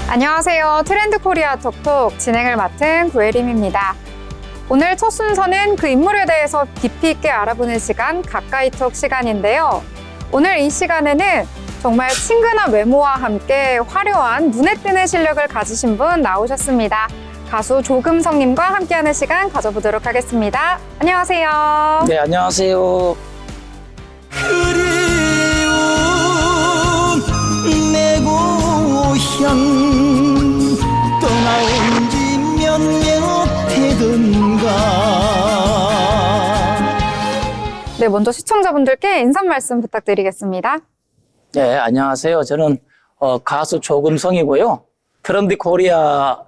안녕하세요. 트렌드 코리아 톡톡 진행을 맡은 구혜림입니다. 오늘 첫 순서는 그 인물에 대해서 깊이 있게 알아보는 시간, 가까이톡 시간인데요. 오늘 이 시간에는 정말 친근한 외모와 함께 화려한 눈에 띄는 실력을 가지신 분 나오셨습니다. 가수 조금성님과 함께하는 시간 가져보도록 하겠습니다. 안녕하세요. 네, 안녕하세요. 그리운 내 고향 떠나온 지 몇 년 되던가. 네, 먼저 시청자분들께 인사 말씀 부탁드리겠습니다. 네, 안녕하세요. 저는 가수 조금성이고요. 트렌드 코리아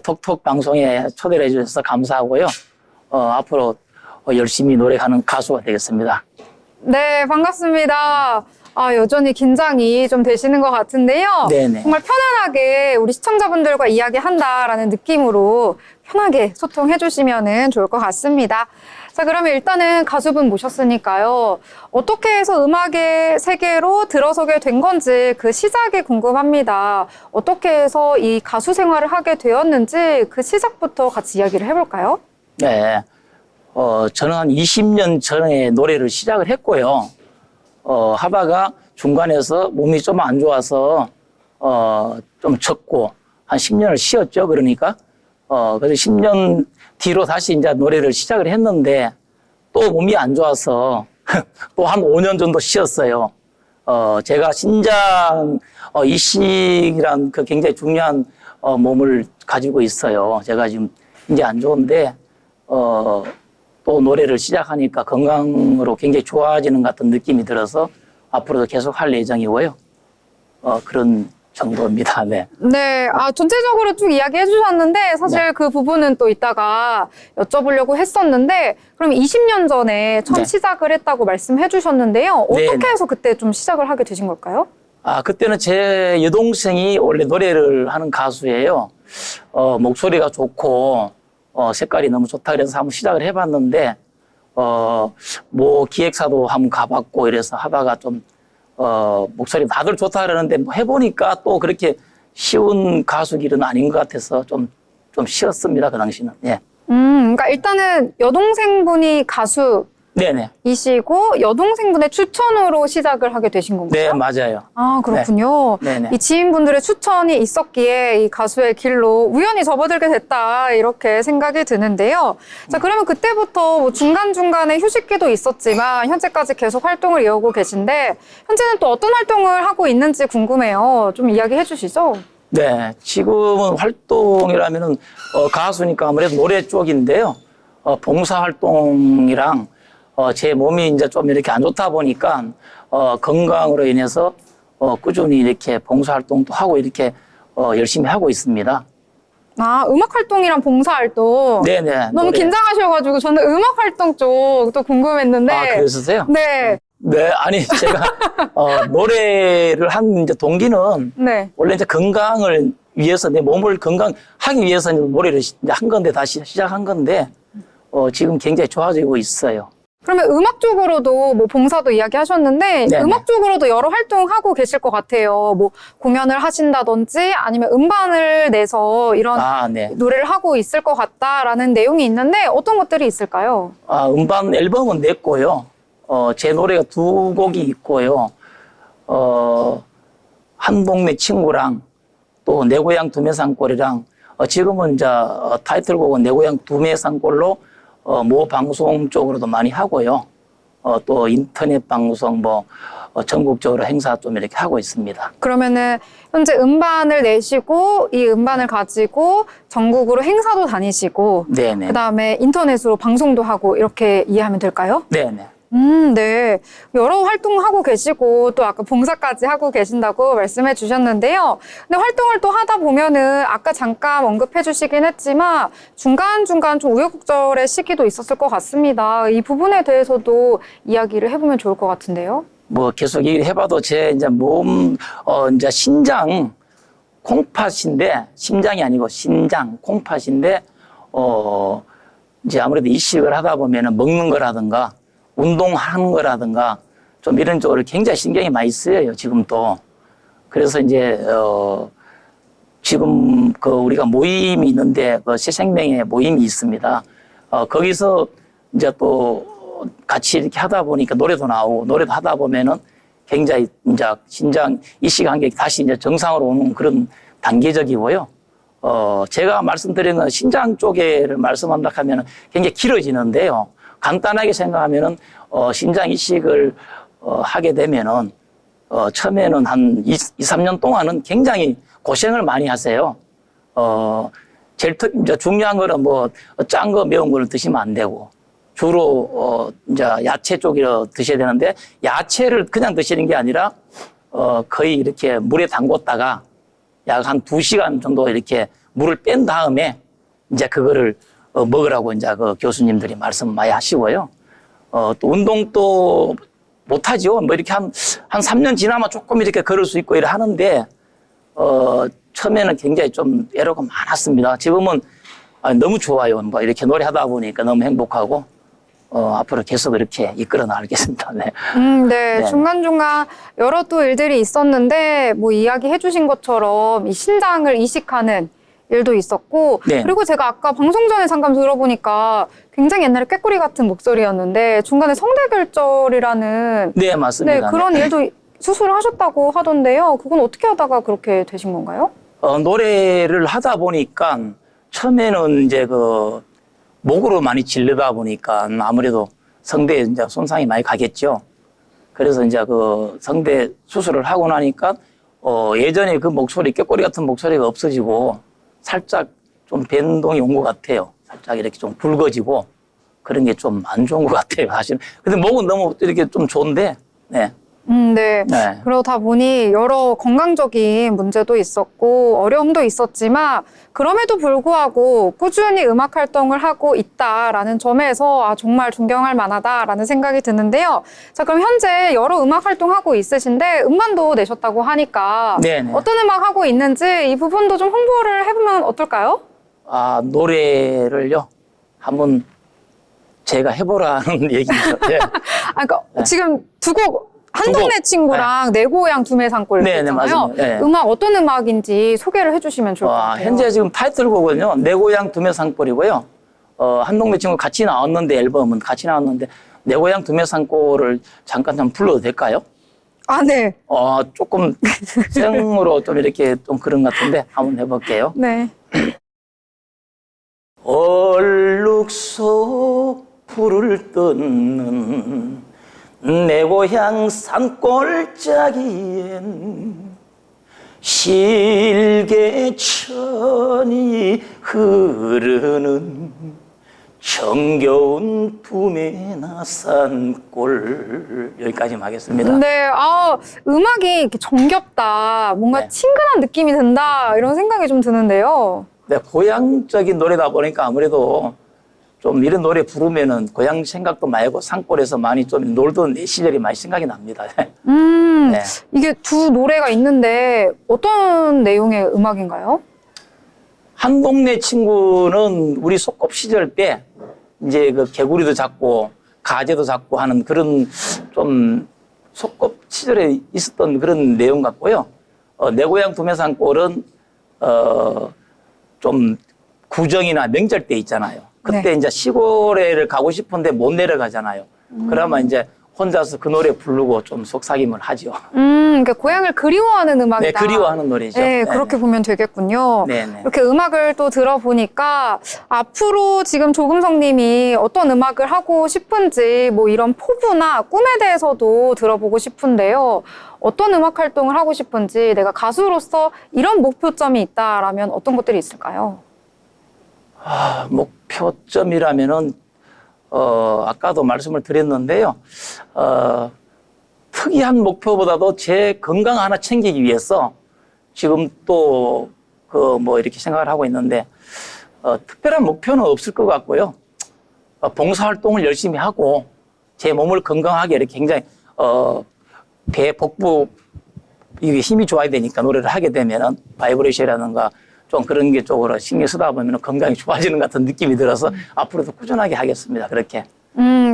톡톡 방송에 초대를 해주셔서 감사하고요. 앞으로 열심히 노력하는 가수가 되겠습니다. 네, 반갑습니다. 여전히 긴장이 좀 되시는 것 같은데요. 네네. 정말 편안하게 우리 시청자분들과 이야기한다라는 느낌으로 편하게 소통해 주시면 좋을 것 같습니다. 자, 그러면 일단은 가수분 모셨으니까요. 어떻게 해서 음악의 세계로 들어서게 된 건지 그 시작이 궁금합니다. 어떻게 해서 이 가수 생활을 하게 되었는지 그 시작부터 같이 이야기를 해볼까요? 네. 저는 한 20년 전에 노래를 시작을 했고요. 하다가 중간에서 몸이 좀 안 좋아서, 좀 적고, 한 10년을 쉬었죠. 그러니까. 그래서 10년 뒤로 다시 이제 노래를 시작을 했는데, 또 몸이 안 좋아서, 또 한 5년 정도 쉬었어요. 제가 신장, 이식이란 그 굉장히 중요한, 몸을 가지고 있어요. 제가 지금 이제 안 좋은데, 또 노래를 시작하니까 건강으로 굉장히 좋아지는 것 같은 느낌이 들어서 앞으로도 계속 할 예정이고요. 그런 정도입니다. 네. 네, 전체적으로 쭉 이야기해 주셨는데 사실 네. 그 부분은 또 이따가 여쭤보려고 했었는데 그럼 20년 전에 처음 네. 시작을 했다고 말씀해 주셨는데요. 네, 어떻게 네. 해서 그때 좀 시작을 하게 되신 걸까요? 그때는 제 여동생이 원래 노래를 하는 가수예요. 목소리가 좋고, 색깔이 너무 좋다 그래서 한번 시작을 해봤는데, 뭐 기획사도 한번 가봤고 이래서 하다가 좀, 목소리 다들 좋다 그러는데 뭐 해보니까 또 그렇게 쉬운 가수 길은 아닌 것 같아서 좀 쉬었습니다. 그 당시는. 예. 그러니까 일단은 여동생분이 가수 네네. 이시고 여동생분의 추천으로 시작을 하게 되신 네, 건가요? 맞아요. 그렇군요. 네네. 이 지인분들의 추천이 있었기에 이 가수의 길로 우연히 접어들게 됐다 이렇게 생각이 드는데요. 자, 그러면 그때부터 뭐 중간중간에 휴식기도 있었지만 현재까지 계속 활동을 이어오고 계신데 현재는 또 어떤 활동을 하고 있는지 궁금해요. 좀 이야기해 주시죠. 네, 지금은 활동이라면은 가수니까 아무래도 노래 쪽인데요. 봉사활동이랑 제 몸이 이제 좀 이렇게 안 좋다 보니까 건강으로 인해서 꾸준히 이렇게 봉사활동도 하고 이렇게 열심히 하고 있습니다. 음악 활동이랑 봉사 활동. 네네. 너무 노래. 긴장하셔가지고 저는 음악 활동 쪽도 궁금했는데. 그러셨어요? 네. 네, 아니 제가 노래를 한 이제 동기는 네. 원래 이제 건강을 위해서 내 몸을 건강하기 위해서 이제 노래를 이제 한 건데 다시 시작한 건데 지금 굉장히 좋아지고 있어요. 그러면 음악 쪽으로도 뭐 봉사도 이야기하셨는데 네네. 음악 쪽으로도 여러 활동하고 계실 것 같아요. 뭐 공연을 하신다든지 아니면 음반을 내서 이런 네. 노래를 하고 있을 것 같다라는 내용이 있는데 어떤 것들이 있을까요? 음반 앨범은 냈고요. 제 노래가 2곡이 있고요. 한 동네 친구랑 또 내 고향 두메산골이랑 지금은 이제 타이틀곡은 내 고향 두메산골로 모 방송 쪽으로도 많이 하고요. 또 인터넷 방송 전국적으로 행사 좀 이렇게 하고 있습니다. 그러면은 현재 음반을 내시고 이 음반을 가지고 전국으로 행사도 다니시고 네네. 그다음에 인터넷으로 방송도 하고 이렇게 이해하면 될까요? 네네. 네. 여러 활동하고 계시고 또 아까 봉사까지 하고 계신다고 말씀해 주셨는데요. 근데 활동을 또 하다 보면은 아까 잠깐 언급해 주시긴 했지만 중간중간 좀 우여곡절의 시기도 있었을 것 같습니다. 이 부분에 대해서도 이야기를 해보면 좋을 것 같은데요. 뭐 계속 얘기해봐도 제 이제 몸, 이제 신장 콩팥인데 심장이 아니고 신장 콩팥인데 이제 아무래도 이식을 하다 보면은 먹는 거라든가 운동하는 거라든가 좀 이런 쪽으로 굉장히 신경이 많이 쓰여요, 지금도. 그래서 이제, 지금 그 우리가 모임이 있는데 그 새생명의 모임이 있습니다. 거기서 이제 또 같이 이렇게 하다 보니까 노래도 나오고 노래도 하다 보면은 굉장히 이제 신장 이식 한 게 다시 이제 정상으로 오는 그런 단계적이고요. 제가 말씀드린 건 신장 쪽에를 말씀한다 하면은 굉장히 길어지는데요. 간단하게 생각하면은 신장 이식을 하게 되면은 처음에는 한 2, 3년 동안은 굉장히 고생을 많이 하세요. 제일 이제 중요한 거는 뭐 짠 거 매운 거를 드시면 안 되고 주로 이제 야채 쪽으로 드셔야 되는데 야채를 그냥 드시는 게 아니라 거의 이렇게 물에 담궜다가 약 한 2시간 정도 이렇게 물을 뺀 다음에 이제 그거를 먹으라고 이제 그 교수님들이 말씀 많이 하시고요. 또 운동도 못하죠. 뭐 이렇게 한 3년 지나면 조금 이렇게 걸을 수 있고 이래 하는데, 처음에는 굉장히 좀 애로가 많았습니다. 지금은 너무 좋아요. 뭐 이렇게 노래하다 보니까 너무 행복하고, 앞으로 계속 이렇게 이끌어 나가겠습니다. 네. 네. 네. 중간중간 여러 또 일들이 있었는데, 뭐 이야기해 주신 것처럼 이 신장을 이식하는 일도 있었고, 네. 그리고 제가 아까 방송 전에 잠깐 들어보니까 굉장히 옛날에 꾀꼬리 같은 목소리였는데, 중간에 성대결절이라는 네, 맞습니다. 네, 그런 일도 수술을 하셨다고 하던데요. 그건 어떻게 하다가 그렇게 되신 건가요? 노래를 하다 보니까 처음에는 이제 그 목으로 많이 질르다 보니까 아무래도 성대에 이제 손상이 많이 가겠죠. 그래서 이제 그 성대 수술을 하고 나니까 예전에 그 목소리, 꾀꼬리 같은 목소리가 없어지고 살짝 좀 변동이 온 것 같아요. 살짝 이렇게 좀 굵어지고 그런 게 좀 안 좋은 것 같아요, 사실. 근데 목은 너무 이렇게 좀 좋은데, 네. 네. 네. 그러다 보니 여러 건강적인 문제도 있었고 어려움도 있었지만 그럼에도 불구하고 꾸준히 음악 활동을 하고 있다라는 점에서 정말 존경할 만하다라는 생각이 드는데요. 자, 그럼 현재 여러 음악 활동하고 있으신데 음반도 내셨다고 하니까 네네. 어떤 음악 하고 있는지 이 부분도 좀 홍보를 해보면 어떨까요? 노래를요, 한번 제가 해보라는 얘기죠. 네. 그러니까 네. 지금 두 곡 두 한동네 곡. 친구랑 내 고향 두메 산골 네, 네, 있잖아요. 맞아요. 네. 음악 어떤 음악인지 소개를 해주시면 좋을 것 같아요. 현재 지금 타이틀곡은요, 내 고향 두메산골이고요. 한동네 친구 같이 나왔는데, 앨범은 같이 나왔는데, 내 고향 두메산골을 잠깐 좀 불러도 될까요? 네. 조금 생으로 좀 이렇게 좀 그런 것 같은데, 한번 해볼게요. 네. 얼룩소 불을 뜯는 내 고향 산골짜기엔 실개천이 흐르는 정겨운 두메나 산골. 여기까지 하겠습니다. 네, 음악이 이렇게 정겹다. 뭔가 네. 친근한 느낌이 든다. 이런 생각이 좀 드는데요. 네, 고향적인 노래다 보니까 아무래도 좀 이런 노래 부르면은 고향 생각도 많이 하고 산골에서 많이 좀 놀던 시절이 많이 생각이 납니다. 네. 이게 두 노래가 있는데 어떤 내용의 음악인가요? 한동네 친구는 우리 소꿉 시절 때 이제 그 개구리도 잡고 가재도 잡고 하는 그런 좀 소꿉 시절에 있었던 그런 내용 같고요. 내 고향 두메산골은 좀 구정이나 명절 때 있잖아요. 그때 네. 이제 시골에를 가고 싶은데 못 내려가잖아요. 그러면 이제 혼자서 그 노래 부르고 좀 속삭임을 하죠. 그러니까 고향을 그리워하는 음악이다. 네, 그리워하는 노래죠. 네, 네네. 그렇게 보면 되겠군요. 네네. 이렇게 음악을 또 들어보니까 앞으로 지금 조금성 님이 어떤 음악을 하고 싶은지 뭐 이런 포부나 꿈에 대해서도 들어보고 싶은데요. 어떤 음악 활동을 하고 싶은지 내가 가수로서 이런 목표점이 있다라면 어떤 것들이 있을까요? 목표점이라면은 아까도 말씀을 드렸는데요. 특이한 목표보다도 제 건강 하나 챙기기 위해서 지금 또 뭐 이렇게 생각을 하고 있는데 특별한 목표는 없을 것 같고요. 봉사활동을 열심히 하고 제 몸을 건강하게 이렇게 굉장히 배 복부 이게 힘이 좋아야 되니까 노래를 하게 되면은 바이브레이션이라든가 좀 그런 게 쪽으로 신경 쓰다 보면 건강이 좋아지는 것 같은 느낌이 들어서 앞으로도 꾸준하게 하겠습니다. 그렇게.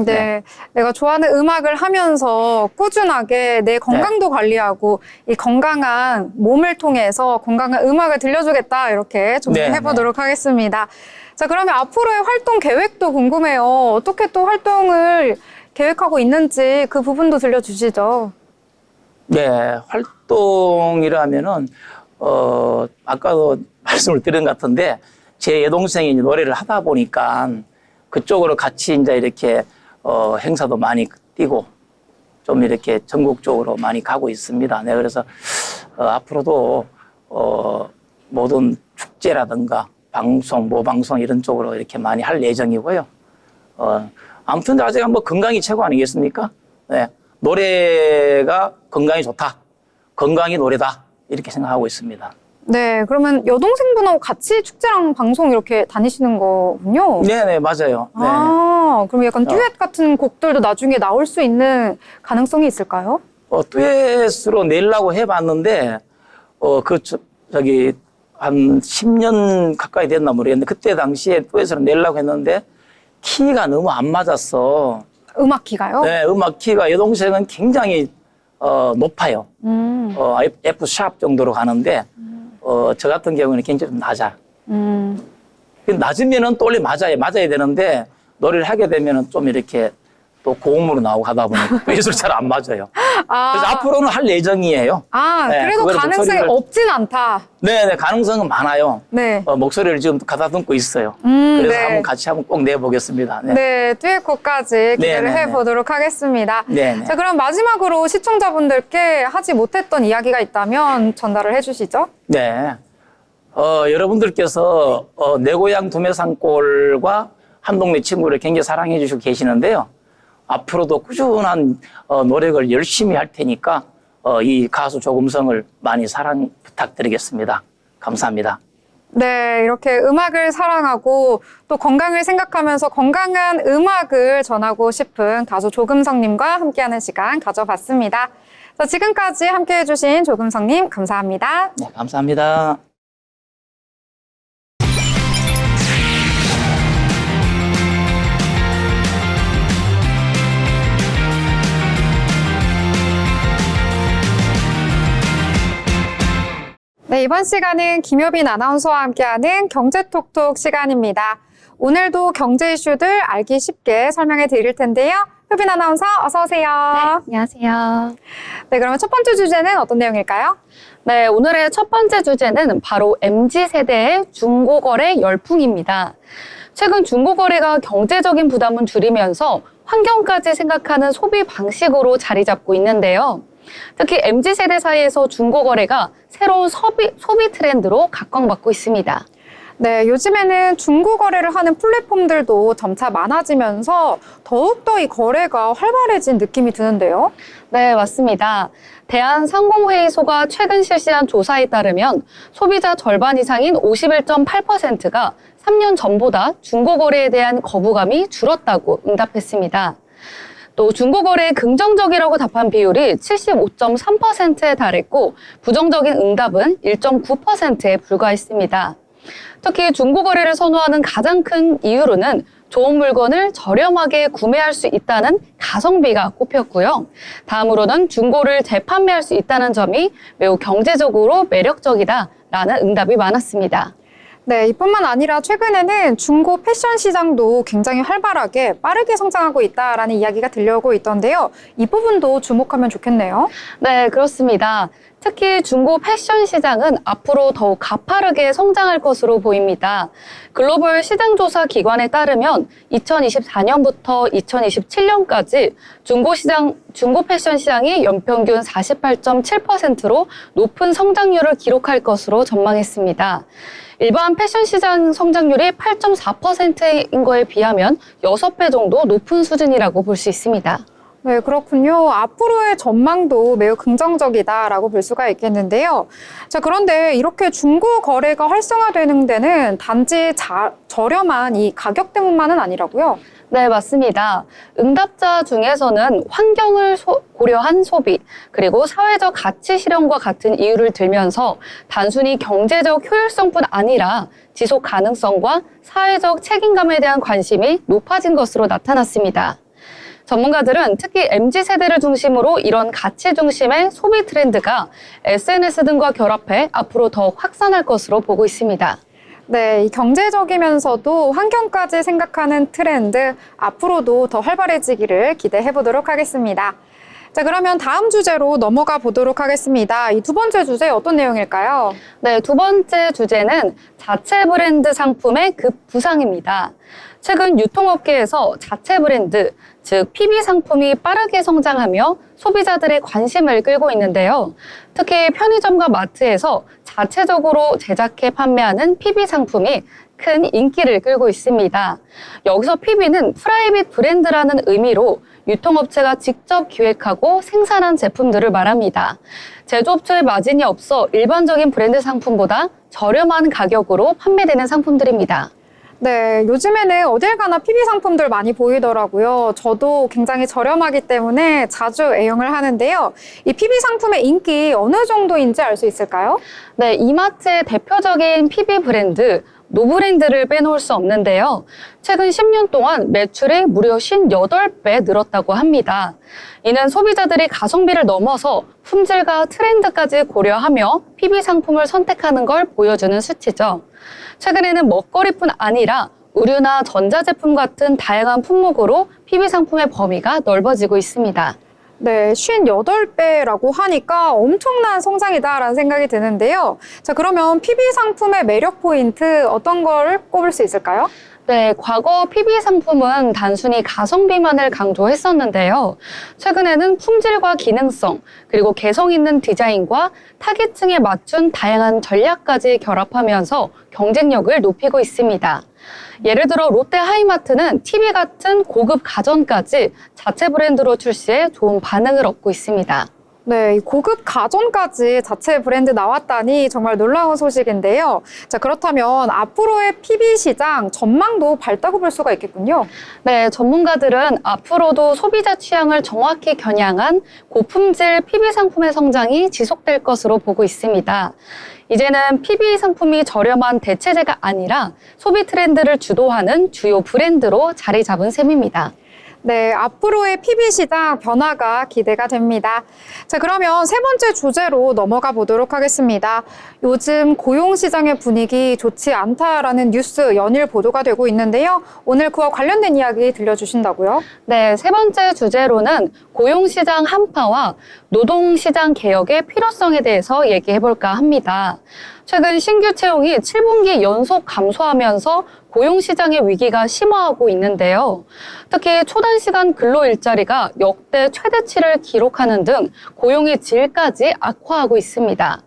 네. 내가 좋아하는 음악을 하면서 꾸준하게 내 건강도 관리하고 이 건강한 몸을 통해서 건강한 음악을 들려주겠다 이렇게 좀 네, 해보도록 하겠습니다. 자, 그러면 앞으로의 활동 계획도 궁금해요. 어떻게 또 활동을 계획하고 있는지 그 부분도 들려주시죠. 네, 활동이라면은 아까도 말씀을 드린 것 같은데 제 여동생이 노래를 하다 보니까 그쪽으로 같이 이제 이렇게 행사도 많이 뛰고 좀 이렇게 전국적으로 많이 가고 있습니다. 네, 그래서 앞으로도 모든 축제라든가 방송, 모방송 이런 쪽으로 이렇게 많이 할 예정이고요. 아무튼 아직 뭐 건강이 최고 아니겠습니까? 네, 노래가 건강이 좋다, 건강이 노래다 이렇게 생각하고 있습니다. 네, 그러면 여동생분하고 같이 축제랑 방송 이렇게 다니시는 거군요. 네네, 맞아요. 네. 아, 그럼 약간 듀엣 같은 곡들도 나중에 나올 수 있는 가능성이 있을까요? 듀엣으로 내려고 해봤는데, 저기, 한 10년 가까이 됐나 모르겠는데, 그때 당시에 듀엣으로 내려고 했는데, 키가 너무 안 맞았어. 음악 키가요? 네, 음악 키가 여동생은 굉장히, 높아요. F 샵 정도로 가는데, 저 같은 경우는 굉장히 좀 낮아. 낮으면은 또 원래 맞아야 되는데, 노래를 하게 되면은 좀 이렇게 또 고음으로 나오고 하다 보니까 듀엣으로 잘 안 맞아요. 그래서 앞으로는 할 예정이에요. 네, 그래도 그거를 가능성이 없진 않다. 네, 가능성은 많아요. 네. 목소리를 지금 가다듬고 있어요. 그래서 네. 한번 같이 한번 꼭 내보겠습니다. 네. 네, 듀엣곡까지 기대를 네네네. 해보도록 하겠습니다. 네네. 자, 그럼 마지막으로 시청자분들께 하지 못했던 이야기가 있다면 전달을 해주시죠. 네. 여러분들께서 내 고향 두메산골과 한동네 친구를 굉장히 사랑해 주시고 계시는데요. 앞으로도 꾸준한 노력을 열심히 할 테니까 이 가수 조금성을 많이 사랑 부탁드리겠습니다. 감사합니다. 네, 이렇게 음악을 사랑하고 또 건강을 생각하면서 건강한 음악을 전하고 싶은 가수 조금성님과 함께하는 시간 가져봤습니다. 자, 지금까지 함께해주신 조금성님 감사합니다. 네, 감사합니다. 네, 이번 시간은 김효빈 아나운서와 함께하는 경제톡톡 시간입니다. 오늘도 경제 이슈들 알기 쉽게 설명해 드릴 텐데요. 효빈 아나운서 어서 오세요. 네, 안녕하세요. 네, 그러면 첫 번째 주제는 어떤 내용일까요? 네, 오늘의 첫 번째 주제는 바로 MZ세대의 중고거래 열풍입니다. 최근 중고거래가 경제적인 부담을 줄이면서 환경까지 생각하는 소비 방식으로 자리 잡고 있는데요. 특히 MZ세대 사이에서 중고거래가 새로운 소비 트렌드로 각광받고 있습니다. 네, 요즘에는 중고 거래를 하는 플랫폼들도 점차 많아지면서 더욱더 이 거래가 활발해진 느낌이 드는데요. 네, 맞습니다. 대한상공회의소가 최근 실시한 조사에 따르면 소비자 절반 이상인 51.8%가 3년 전보다 중고거래에 대한 거부감이 줄었다고 응답했습니다. 또 중고거래에 긍정적이라고 답한 비율이 75.3%에 달했고 부정적인 응답은 1.9%에 불과했습니다. 특히 중고거래를 선호하는 가장 큰 이유로는 좋은 물건을 저렴하게 구매할 수 있다는 가성비가 꼽혔고요. 다음으로는 중고를 재판매할 수 있다는 점이 매우 경제적으로 매력적이다라는 응답이 많았습니다. 네, 이뿐만 아니라 최근에는 중고 패션 시장도 굉장히 활발하게 빠르게 성장하고 있다라는 이야기가 들려오고 있던데요. 이 부분도 주목하면 좋겠네요. 네, 그렇습니다. 특히 중고 패션 시장은 앞으로 더욱 가파르게 성장할 것으로 보입니다. 글로벌 시장조사 기관에 따르면 2024년부터 2027년까지 중고 패션 시장이 연평균 48.7%로 높은 성장률을 기록할 것으로 전망했습니다. 일반 패션 시장 성장률이 8.4%인 거에 비하면 6배 정도 높은 수준이라고 볼 수 있습니다. 네, 그렇군요. 앞으로의 전망도 매우 긍정적이다라고 볼 수가 있겠는데요. 자, 그런데 이렇게 중고 거래가 활성화되는 데는 단지 저렴한 이 가격 때문만은 아니라고요. 네, 맞습니다. 응답자 중에서는 환경을 고려한 소비, 그리고 사회적 가치 실현과 같은 이유를 들면서 단순히 경제적 효율성뿐 아니라 지속 가능성과 사회적 책임감에 대한 관심이 높아진 것으로 나타났습니다. 전문가들은 특히 MZ세대를 중심으로 이런 가치 중심의 소비 트렌드가 SNS 등과 결합해 앞으로 더욱 확산할 것으로 보고 있습니다. 네, 이 경제적이면서도 환경까지 생각하는 트렌드 앞으로도 더 활발해지기를 기대해 보도록 하겠습니다. 자, 그러면 다음 주제로 넘어가 보도록 하겠습니다. 이 두 번째 주제 어떤 내용일까요? 네, 두 번째 주제는 자체 브랜드 상품의 급부상입니다. 최근 유통업계에서 자체 브랜드, 즉 PB 상품이 빠르게 성장하며 소비자들의 관심을 끌고 있는데요. 특히 편의점과 마트에서 자체적으로 제작해 판매하는 PB 상품이 큰 인기를 끌고 있습니다. 여기서 PB는 프라이빗 브랜드라는 의미로 유통업체가 직접 기획하고 생산한 제품들을 말합니다. 제조업체의 마진이 없어 일반적인 브랜드 상품보다 저렴한 가격으로 판매되는 상품들입니다. 네, 요즘에는 어딜 가나 PB 상품들 많이 보이더라고요. 저도 굉장히 저렴하기 때문에 자주 애용을 하는데요. 이 PB 상품의 인기 어느 정도인지 알 수 있을까요? 네, 이마트의 대표적인 PB 브랜드, 노브랜드를 빼놓을 수 없는데요. 최근 10년 동안 매출이 무려 58배 늘었다고 합니다. 이는 소비자들이 가성비를 넘어서 품질과 트렌드까지 고려하며 PB 상품을 선택하는 걸 보여주는 수치죠. 최근에는 먹거리뿐 아니라 의류나 전자제품 같은 다양한 품목으로 PB 상품의 범위가 넓어지고 있습니다. 네, 58배라고 하니까 엄청난 성장이다라는 생각이 드는데요. 자, 그러면 PB 상품의 매력 포인트 어떤 걸 꼽을 수 있을까요? 네, 과거 PB 상품은 단순히 가성비만을 강조했었는데요. 최근에는 품질과 기능성, 그리고 개성 있는 디자인과 타깃층에 맞춘 다양한 전략까지 결합하면서 경쟁력을 높이고 있습니다. 예를 들어 롯데 하이마트는 TV 같은 고급 가전까지 자체 브랜드로 출시해 좋은 반응을 얻고 있습니다. 네, 이 고급 가전까지 자체 브랜드 나왔다니 정말 놀라운 소식인데요. 자, 그렇다면 앞으로의 PB 시장 전망도 밝다고 볼 수가 있겠군요. 네, 전문가들은 앞으로도 소비자 취향을 정확히 겨냥한 고품질 PB 상품의 성장이 지속될 것으로 보고 있습니다. 이제는 PB 상품이 저렴한 대체제가 아니라 소비 트렌드를 주도하는 주요 브랜드로 자리 잡은 셈입니다. 네, 앞으로의 PB 시장 변화가 기대가 됩니다. 자, 그러면 세 번째 주제로 넘어가 보도록 하겠습니다. 요즘 고용시장의 분위기 좋지 않다라는 뉴스 연일 보도가 되고 있는데요. 오늘 그와 관련된 이야기 들려주신다고요? 네, 세 번째 주제로는 고용시장 한파와 노동시장 개혁의 필요성에 대해서 얘기해볼까 합니다. 최근 신규 채용이 7분기 연속 감소하면서 고용시장의 위기가 심화하고 있는데요. 특히 초단시간 근로 일자리가 역대 최대치를 기록하는 등 고용의 질까지 악화하고 있습니다.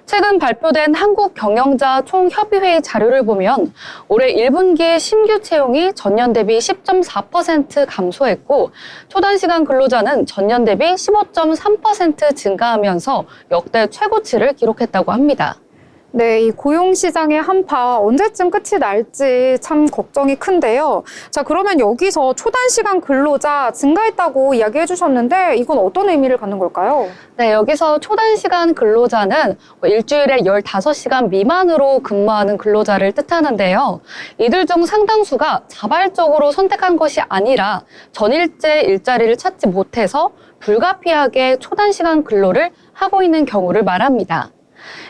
최근 발표된 한국경영자 총협의회 자료를 보면 올해 1분기 신규 채용이 전년 대비 10.4% 감소했고 초단시간 근로자는 전년 대비 15.3% 증가하면서 역대 최고치를 기록했다고 합니다. 네, 이 고용시장의 한파 언제쯤 끝이 날지 참 걱정이 큰데요. 자, 그러면 여기서 초단시간 근로자 증가했다고 이야기해 주셨는데 이건 어떤 의미를 갖는 걸까요? 네, 여기서 초단시간 근로자는 일주일에 15시간 미만으로 근무하는 근로자를 뜻하는데요. 이들 중 상당수가 자발적으로 선택한 것이 아니라 전일제 일자리를 찾지 못해서 불가피하게 초단시간 근로를 하고 있는 경우를 말합니다.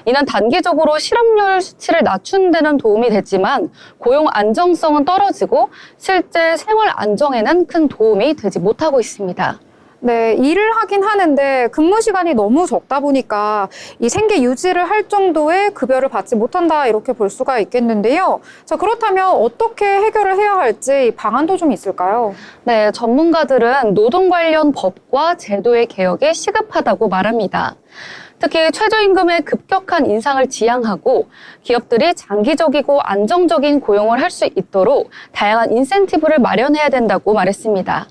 이는 단기적으로 실업률 수치를 낮추는 데는 도움이 됐지만 고용 안정성은 떨어지고 실제 생활 안정에는 큰 도움이 되지 못하고 있습니다. 네, 일을 하긴 하는데 근무 시간이 너무 적다 보니까 이 생계 유지를 할 정도의 급여를 받지 못한다 이렇게 볼 수가 있겠는데요. 자, 그렇다면 어떻게 해결을 해야 할지 방안도 좀 있을까요? 네, 전문가들은 노동 관련 법과 제도의 개혁이 시급하다고 말합니다. 특히 최저임금의 급격한 인상을 지양하고 기업들이 장기적이고 안정적인 고용을 할 수 있도록 다양한 인센티브를 마련해야 된다고 말했습니다.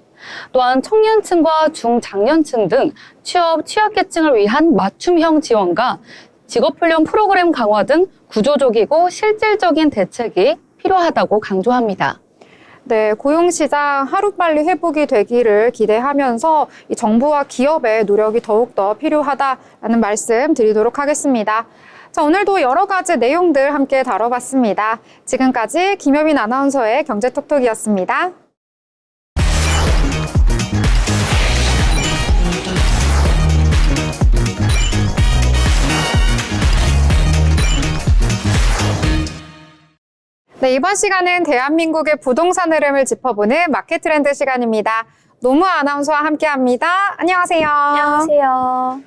또한 청년층과 중장년층 등 취약계층을 위한 맞춤형 지원과 직업훈련 프로그램 강화 등 구조적이고 실질적인 대책이 필요하다고 강조합니다. 네, 고용시장 하루빨리 회복이 되기를 기대하면서 이 정부와 기업의 노력이 더욱더 필요하다라는 말씀 드리도록 하겠습니다. 자, 오늘도 여러 가지 내용들 함께 다뤄봤습니다. 지금까지 김효민 아나운서의 경제톡톡이었습니다. 네, 이번 시간은 대한민국의 부동산 흐름을 짚어보는 마켓 트렌드 시간입니다. 노무아 아나운서와 함께합니다. 안녕하세요. 안녕하세요.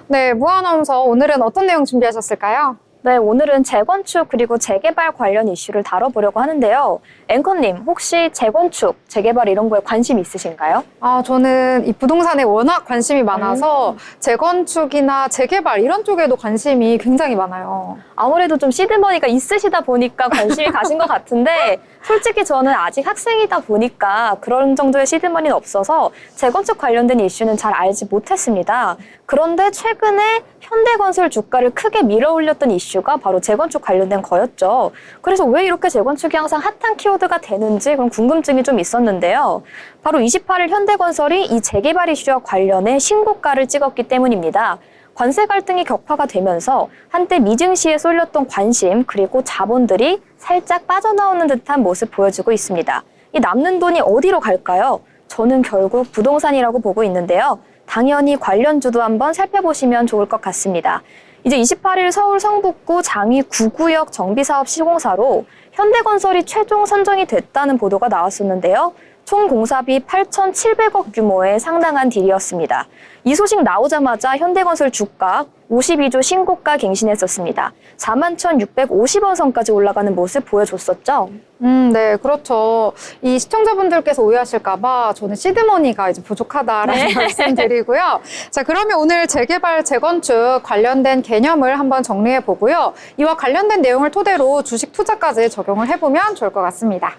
네, 무아 아나운서 오늘은 어떤 내용 준비하셨을까요? 네, 오늘은 재건축 그리고 재개발 관련 이슈를 다뤄보려고 하는데요. 앵커님, 혹시 재건축, 재개발 이런 거에 관심 있으신가요? 저는 이 부동산에 워낙 관심이 많아서 재건축이나 재개발 이런 쪽에도 관심이 굉장히 많아요. 아무래도 좀 시드머니가 있으시다 보니까 관심이 가신 것 같은데 솔직히 저는 아직 학생이다 보니까 그런 정도의 시드머니는 없어서 재건축 관련된 이슈는 잘 알지 못했습니다. 그런데 최근에 현대건설 주가를 크게 밀어올렸던 이슈가 바로 재건축 관련된 거였죠. 그래서 왜 이렇게 재건축이 항상 핫한 키워드가 되는지 그런 궁금증이 좀 있었는데요. 바로 28일 현대건설이 이 재개발 이슈와 관련해 신고가를 찍었기 때문입니다. 관세 갈등이 격화가 되면서 한때 미증시에 쏠렸던 관심 그리고 자본들이 살짝 빠져나오는 듯한 모습 보여주고 있습니다. 이 남는 돈이 어디로 갈까요? 저는 결국 부동산이라고 보고 있는데요. 당연히 관련주도 한번 살펴보시면 좋을 것 같습니다. 이제 28일 서울 성북구 장위 9구역 정비사업 시공사로 현대건설이 최종 선정이 됐다는 보도가 나왔었는데요. 총 공사비 8,700억 규모의 상당한 딜이었습니다. 이 소식 나오자마자 현대건설 주가 52조 신고가 갱신했었습니다. 41,650원 선까지 올라가는 모습 보여줬었죠. 네, 그렇죠. 이 시청자분들께서 오해하실까봐 저는 시드머니가 이제 부족하다라는 말씀드리고요. 자, 그러면 오늘 재개발, 재건축 관련된 개념을 한번 정리해 보고요. 이와 관련된 내용을 토대로 주식 투자까지 적용을 해보면 좋을 것 같습니다.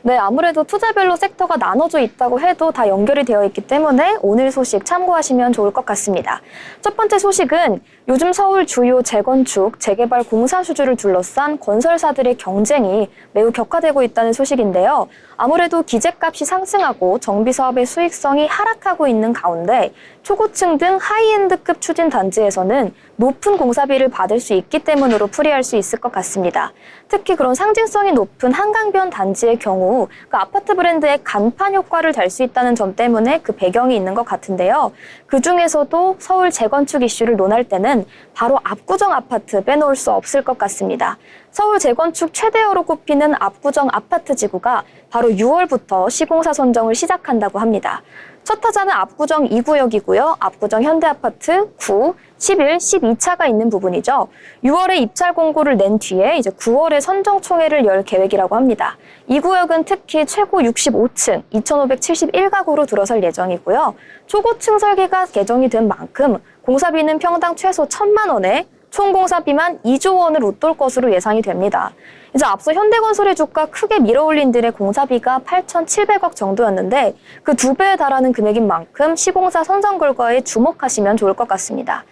네, 아무래도 투자별로 섹터가 나눠져 있다고 해도 다 연결이 되어 있기 때문에 오늘 소식 참고하시면 좋을 것 같습니다. 첫 번째 소식은 요즘 서울 주요 재건축, 재개발 공사 수주를 둘러싼 건설사들의 경쟁이 매우 격화되고 있다는 소식인데요. 아무래도 기재값이 상승하고 정비사업의 수익성이 하락하고 있는 가운데 초고층 등 하이엔드급 추진 단지에서는 높은 공사비를 받을 수 있기 때문으로 풀이할 수 있을 것 같습니다. 특히 그런 상징성이 높은 한강변 단지의 경우 그 아파트 브랜드의 간판 효과를 달 수 있다는 점 때문에 그 배경이 있는 것 같은데요. 그 중에서도 서울 재건축 이슈를 논할 때는 바로 압구정 아파트 빼놓을 수 없을 것 같습니다. 서울 재건축 최대어로 꼽히는 압구정 아파트 지구가 바로 6월부터 시공사 선정을 시작한다고 합니다. 첫 타자는 압구정 2구역이고요. 압구정 현대아파트 9, 11, 12차가 있는 부분이죠. 6월에 입찰 공고를 낸 뒤에 이제 9월에 선정 총회를 열 계획이라고 합니다. 이 구역은 특히 최고 65층, 2,571가구로 들어설 예정이고요. 초고층 설계가 개정이 된 만큼 공사비는 평당 최소 1,000만 원에 총 공사비만 2조 원을 웃돌 것으로 예상이 됩니다. 이제 앞서 현대건설의 주가 크게 밀어올린 들의 공사비가 8,700억 정도였는데 그 2배에 달하는 금액인 만큼 시공사 선정 결과에 주목하시면 좋을 것 같습니다.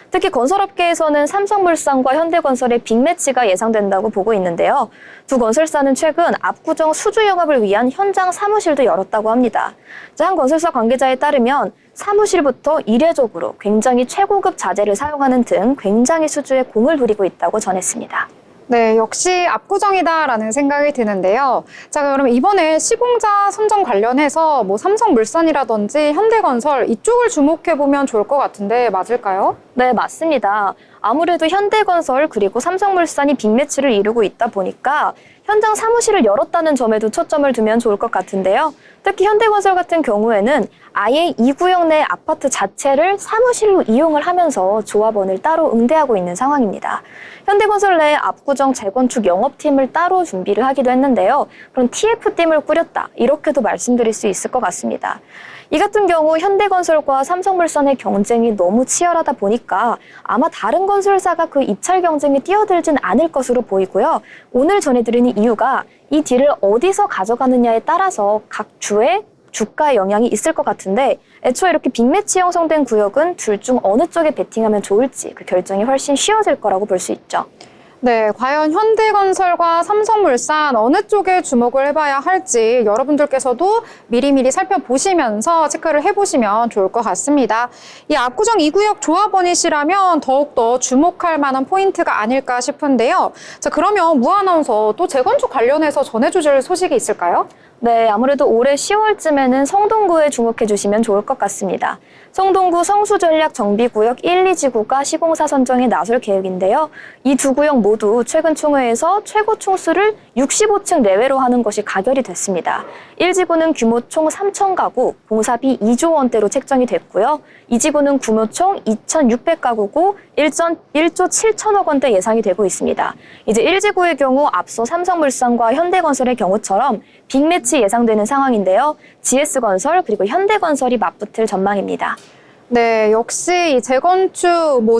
특히 건설업계에서는 삼성물산과 현대건설의 빅매치가 예상된다고 보고 있는데요. 두 건설사는 최근 압구정 수주 영업을 위한 현장 사무실도 열었다고 합니다. 한 건설사 관계자에 따르면 사무실부터 이례적으로 굉장히 최고급 자재를 사용하는 등 굉장히 수주에 공을 들이고 있다고 전했습니다. 네, 역시 압구정이다라는 생각이 드는데요. 자, 그럼 이번에 시공자 선정 관련해서 뭐 삼성물산이라든지 현대건설 이쪽을 주목해보면 좋을 것 같은데 맞을까요? 네, 맞습니다. 아무래도 현대건설 그리고 삼성물산이 빅매치를 이루고 있다 보니까 현장 사무실을 열었다는 점에도 초점을 두면 좋을 것 같은데요. 특히 현대건설 같은 경우에는 아예 이 구역 내 아파트 자체를 사무실로 이용을 하면서 조합원을 따로 응대하고 있는 상황입니다. 현대건설 내 압구정 재건축 영업팀을 따로 준비를 하기도 했는데요. 그런 TF팀을 꾸렸다, 이렇게도 말씀드릴 수 있을 것 같습니다. 이 같은 경우 현대건설과 삼성물산의 경쟁이 너무 치열하다 보니까 아마 다른 건설사가 그 입찰 경쟁에 뛰어들진 않을 것으로 보이고요. 오늘 전해드리는 이유가 이 딜을 어디서 가져가느냐에 따라서 각 주의 주가에 영향이 있을 것 같은데 애초에 이렇게 빅매치 형성된 구역은 둘 중 어느 쪽에 베팅하면 좋을지 그 결정이 훨씬 쉬워질 거라고 볼 수 있죠. 네, 과연 현대건설과 삼성물산 어느 쪽에 주목을 해봐야 할지 여러분들께서도 미리미리 살펴보시면서 체크를 해보시면 좋을 것 같습니다. 이 압구정 2구역 조합원이시라면 더욱더 주목할 만한 포인트가 아닐까 싶은데요. 자, 그러면 무 아나운서 또 재건축 관련해서 전해주실 소식이 있을까요? 네, 아무래도 올해 10월쯤에는 성동구에 주목해 주시면 좋을 것 같습니다. 성동구 성수전략정비구역 1, 2지구가 시공사 선정에 나설 계획인데요. 이 두 구역 모두 최근 총회에서 최고 총수를 65층 내외로 하는 것이 가결이 됐습니다. 1지구는 규모 총 3,000가구, 공사비 2조 원대로 책정이 됐고요. 2지구는 규모 총 2,600가구고 1조 7천억 원대 예상이 되고 있습니다. 이제 1지구의 경우 앞서 삼성물산과 현대건설의 경우처럼 빅매치 예상되는 상황인데요. GS건설 그리고 현대건설이 맞붙을 전망입니다. 네, 역시 이 재건축,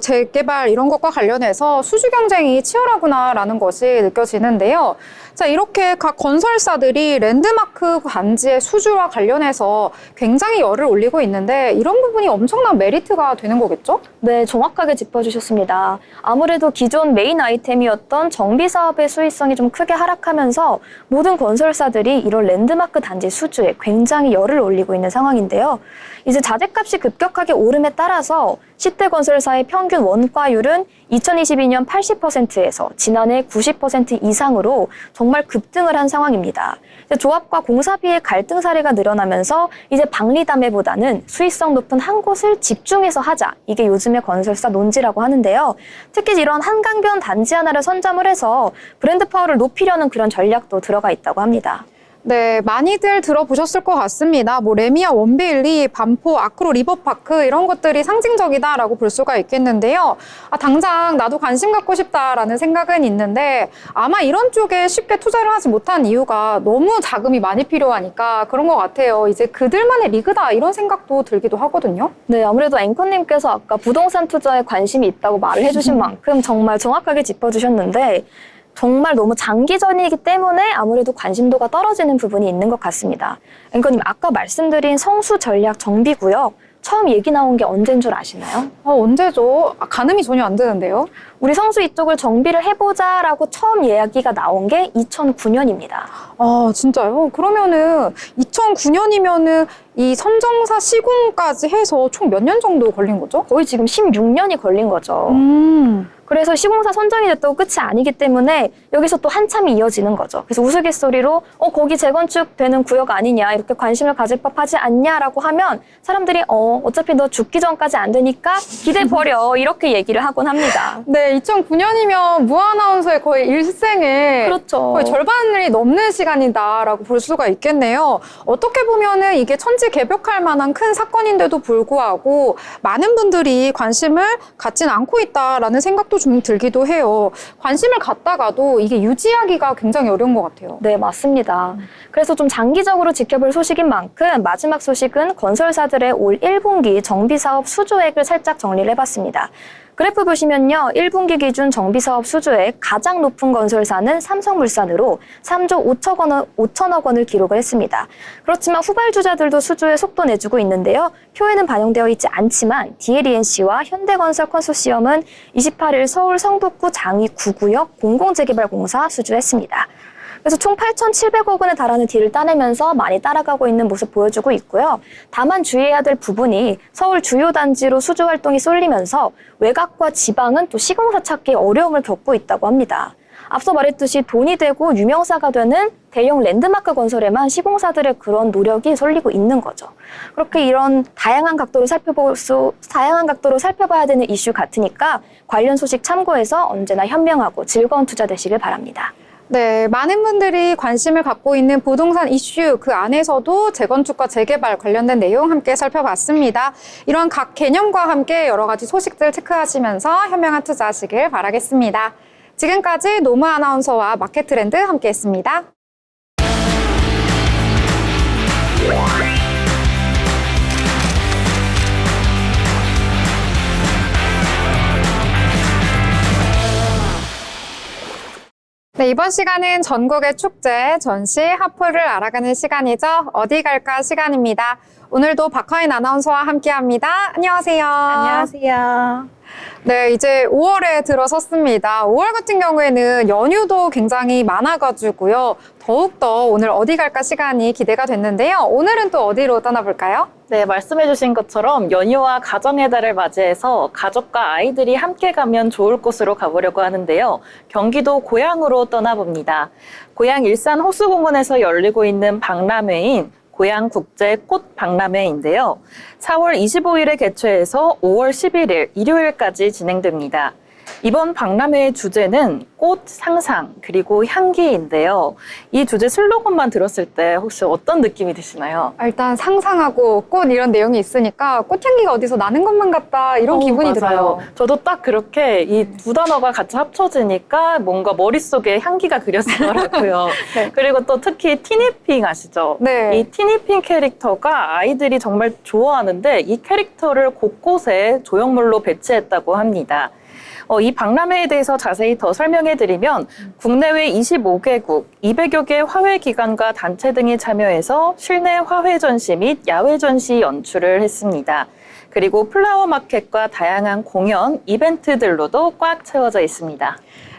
재개발 이런 것과 관련해서 수주 경쟁이 치열하구나라는 것이 느껴지는데요. 자, 이렇게 각 건설사들이 랜드마크 단지의 수주와 관련해서 굉장히 열을 올리고 있는데 이런 부분이 엄청난 메리트가 되는 거겠죠? 네, 정확하게 짚어주셨습니다. 아무래도 기존 메인 아이템이었던 정비 사업의 수익성이 좀 크게 하락하면서 모든 건설사들이 이런 랜드마크 단지 수주에 굉장히 열을 올리고 있는 상황인데요. 이제 자재값이 급격하게 오름에 따라서 10대 건설사의 평균 원가율은 2022년 80%에서 지난해 90% 이상으로 정말 급등을 한 상황입니다. 조합과 공사비의 갈등 사례가 늘어나면서 이제 박리담회보다는 수익성 높은 한 곳을 집중해서 하자. 이게 요즘의 건설사 논지라고 하는데요. 특히 이런 한강변 단지 하나를 선점을 해서 브랜드 파워를 높이려는 그런 전략도 들어가 있다고 합니다. 네, 많이들 들어보셨을 것 같습니다. 레미아 원베일리, 반포, 아크로 리버파크 이런 것들이 상징적이다라고 볼 수가 있겠는데요. 당장 나도 관심 갖고 싶다라는 생각은 있는데 아마 이런 쪽에 쉽게 투자를 하지 못한 이유가 너무 자금이 많이 필요하니까 그런 것 같아요. 이제 그들만의 리그다 이런 생각도 들기도 하거든요. 네, 아무래도 앵커님께서 아까 부동산 투자에 관심이 있다고 말을 해주신 만큼 정말 정확하게 짚어주셨는데 정말 너무 장기전이기 때문에 아무래도 관심도가 떨어지는 부분이 있는 것 같습니다. 앵커님, 아까 말씀드린 성수전략정비구역 처음 얘기 나온 게 언제인 줄 아시나요? 언제죠? 가늠이 전혀 안 되는데요. 우리 성수 이쪽을 정비를 해보자라고 처음 이야기가 나온 게 2009년입니다. 아, 진짜요? 그러면은 2009년이면은 이 선정사 시공까지 해서 총 몇 년 정도 걸린 거죠? 거의 지금 16년이 걸린 거죠. 그래서 시공사 선정이 됐다고 끝이 아니기 때문에 여기서 또 한참이 이어지는 거죠. 그래서 우스갯소리로 거기 재건축되는 구역 아니냐, 이렇게 관심을 가질 법하지 않냐라고 하면 사람들이 어차피 너 죽기 전까지 안 되니까 기대버려 이렇게 얘기를 하곤 합니다. 네, 2009년이면 무 아나운서의 거의 일생의 그렇죠. 거의 절반이 넘는 시간이다라고 볼 수가 있겠네요. 어떻게 보면은 이게 천지개벽할 만한 큰 사건인데도 불구하고 많은 분들이 관심을 갖진 않고 있다라는 생각도 좀 들기도 해요. 관심을 갖다가도 이게 유지하기가 굉장히 어려운 것 같아요. 네, 맞습니다. 그래서 좀 장기적으로 지켜볼 소식인 만큼 마지막 소식은 건설사들의 올 1분기 정비사업 수주액을 살짝 정리를 해봤습니다. 그래프 보시면요. 1분기 기준 정비사업 수주액 가장 높은 건설사는 삼성물산으로 3조 5천억 원을 기록을 했습니다. 그렇지만 후발주자들도 수주에 속도 내주고 있는데요. 표에는 반영되어 있지 않지만 DLENC와 현대건설 컨소시엄은 28일 서울 성북구 장위 9구역 공공재개발공사 수주했습니다. 그래서 총 8,700억 원에 달하는 딜을 따내면서 많이 따라가고 있는 모습 보여주고 있고요. 다만 주의해야 될 부분이 서울 주요 단지로 수주 활동이 쏠리면서 외곽과 지방은 또 시공사 찾기에 어려움을 겪고 있다고 합니다. 앞서 말했듯이 돈이 되고 유명사가 되는 대형 랜드마크 건설에만 시공사들의 그런 노력이 쏠리고 있는 거죠. 그렇게 이런 다양한 각도로 살펴봐야 되는 이슈 같으니까 관련 소식 참고해서 언제나 현명하고 즐거운 투자 되시길 바랍니다. 네, 많은 분들이 관심을 갖고 있는 부동산 이슈 그 안에서도 재건축과 재개발 관련된 내용 함께 살펴봤습니다. 이런 각 개념과 함께 여러 가지 소식들 체크하시면서 현명한 투자하시길 바라겠습니다. 지금까지 노무 아나운서와 마켓 트렌드 함께했습니다. 네, 이번 시간은 전국의 축제, 전시, 핫플을 알아가는 시간이죠. 어디 갈까 시간입니다. 오늘도 박하인 아나운서와 함께합니다. 안녕하세요. 안녕하세요. 네, 이제 5월에 들어섰습니다. 5월 같은 경우에는 연휴도 굉장히 많아가지고요. 더욱더 오늘 어디 갈까 시간이 기대가 됐는데요. 오늘은 또 어디로 떠나볼까요? 네, 말씀해주신 것처럼 연휴와 가정의 달을 맞이해서 가족과 아이들이 함께 가면 좋을 곳으로 가보려고 하는데요. 경기도 고양으로 떠나봅니다. 고양 일산 호수공원에서 열리고 있는 박람회인 고양국제꽃박람회인데요. 4월 25일에 개최해서 5월 11일 일요일까지 진행됩니다. 이번 박람회의 주제는 꽃 상상 그리고 향기인데요. 이 주제 슬로건만 들었을 때 혹시 어떤 느낌이 드시나요? 일단 상상하고 꽃 이런 내용이 있으니까 꽃향기가 어디서 나는 것만 같다 이런 기분이 맞아요. 들어요. 저도 딱 그렇게 이 두 단어가 같이 합쳐지니까 뭔가 머릿속에 향기가 그려지더라고요. 네. 그리고 또 특히 티니핑 아시죠? 네. 이 티니핑 캐릭터가 아이들이 정말 좋아하는데 이 캐릭터를 곳곳에 조형물로 배치했다고 합니다. 이 박람회에 대해서 자세히 더 설명해드리면 국내외 25개국, 200여 개 화훼기관과 단체 등이 참여해서 실내 화훼 전시 및 야외 전시 연출을 했습니다. 그리고 플라워 마켓과 다양한 공연, 이벤트들로도 꽉 채워져 있습니다.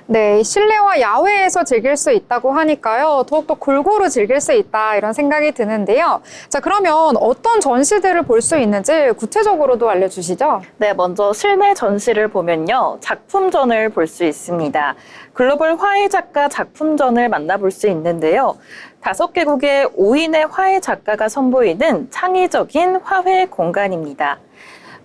네, 실내와 야외에서 즐길 수 있다고 하니까요. 더욱더 골고루 즐길 수 있다 이런 생각이 드는데요. 자, 그러면 어떤 전시들을 볼 수 있는지 구체적으로도 알려주시죠. 네, 먼저 실내 전시를 보면요. 작품전을 볼 수 있습니다. 글로벌 화훼 작가 작품전을 만나볼 수 있는데요. 5개국의 5인의 화훼 작가가 선보이는 창의적인 화훼 공간입니다.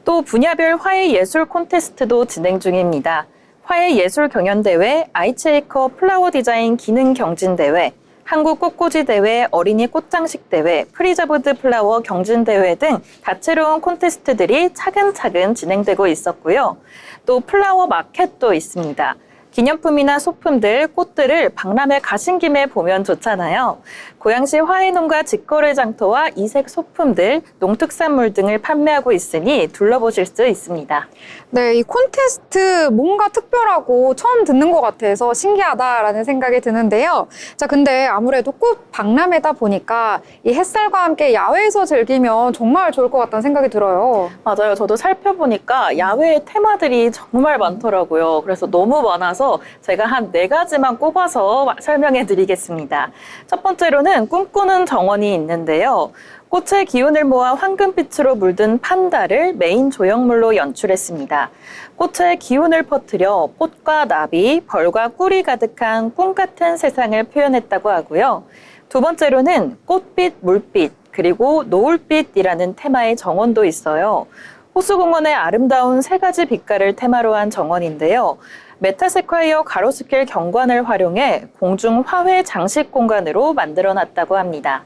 또 분야별 화훼 예술 콘테스트도 진행 중입니다. 화훼 예술 경연대회, 아이체이커 플라워 디자인 기능 경진대회, 한국 꽃꽂이 대회, 어린이 꽃장식 대회, 프리저브드 플라워 경진대회 등 다채로운 콘테스트들이 차근차근 진행되고 있었고요. 또 플라워 마켓도 있습니다. 기념품이나 소품들, 꽃들을 박람회 가신 김에 보면 좋잖아요. 고양시 화훼농가 직거래 장터와 이색 소품들, 농특산물 등을 판매하고 있으니 둘러보실 수 있습니다. 네, 이 콘테스트 뭔가 특별하고 처음 듣는 것 같아서 신기하다라는 생각이 드는데요. 자, 근데 아무래도 꽃 박람회다 보니까 이 햇살과 함께 야외에서 즐기면 정말 좋을 것 같다는 생각이 들어요. 맞아요. 저도 살펴보니까 야외 테마들이 정말 많더라고요. 그래서 너무 많아서 제가 한 4가지만 꼽아서 설명해 드리겠습니다. 첫 번째로는 꿈꾸는 정원이 있는데요. 꽃의 기운을 모아 황금빛으로 물든 판다를 메인 조형물로 연출했습니다. 꽃의 기운을 퍼뜨려 꽃과 나비, 벌과 꿀이 가득한 꿈 같은 세상을 표현했다고 하고요. 두 번째로는 꽃빛, 물빛, 그리고 노을빛이라는 테마의 정원도 있어요. 호수공원의 아름다운 3가지 빛깔을 테마로 한 정원인데요. 메타세콰이어 가로수길 경관을 활용해 공중 화훼 장식 공간으로 만들어놨다고 합니다.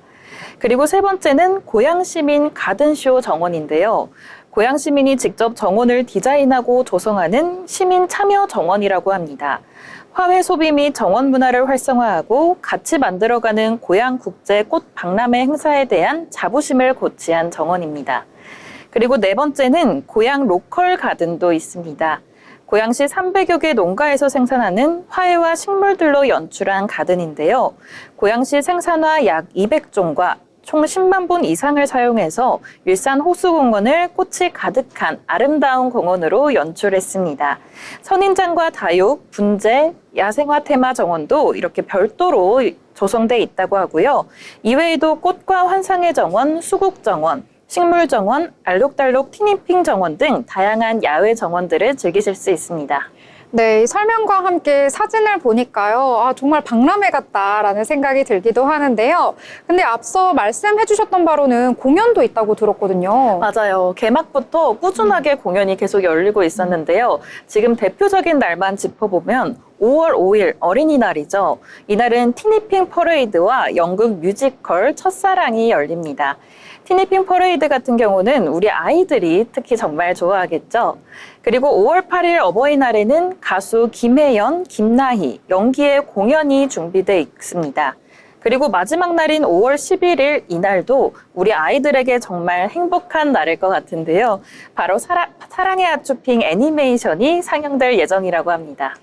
그리고 세 번째는 고양시민 가든쇼 정원인데요. 고양시민이 직접 정원을 디자인하고 조성하는 시민 참여 정원이라고 합니다. 화훼 소비 및 정원 문화를 활성화하고 같이 만들어가는 고양국제꽃박람회 행사에 대한 자부심을 고취한 정원입니다. 그리고 네 번째는 고양 로컬 가든도 있습니다. 고양시 300여 개 농가에서 생산하는 화훼와 식물들로 연출한 가든인데요. 고양시 생산화 약 200종과 총 10만 분 이상을 사용해서 일산 호수공원을 꽃이 가득한 아름다운 공원으로 연출했습니다. 선인장과 다육, 분재, 야생화 테마 정원도 이렇게 별도로 조성돼 있다고 하고요. 이외에도 꽃과 환상의 정원, 수국 정원, 식물 정원, 알록달록 티니핑 정원 등 다양한 야외 정원들을 즐기실 수 있습니다. 네, 이 설명과 함께 사진을 보니까요. 아, 정말 박람회 같다라는 생각이 들기도 하는데요. 근데 앞서 말씀해 주셨던 바로는 공연도 있다고 들었거든요. 맞아요. 개막부터 꾸준하게 공연이 계속 열리고 있었는데요. 지금 대표적인 날만 짚어보면 5월 5일 어린이날이죠. 이날은 티니핑 퍼레이드와 연극 뮤지컬 첫사랑이 열립니다. 티니핑 퍼레이드 같은 경우는 우리 아이들이 특히 정말 좋아하겠죠. 그리고 5월 8일 어버이날에는 가수 김혜연, 김나희, 연기의 공연이 준비돼 있습니다. 그리고 마지막 날인 5월 11일 이날도 우리 아이들에게 정말 행복한 날일 것 같은데요. 바로 사랑의 하츄핑 애니메이션이 상영될 예정이라고 합니다.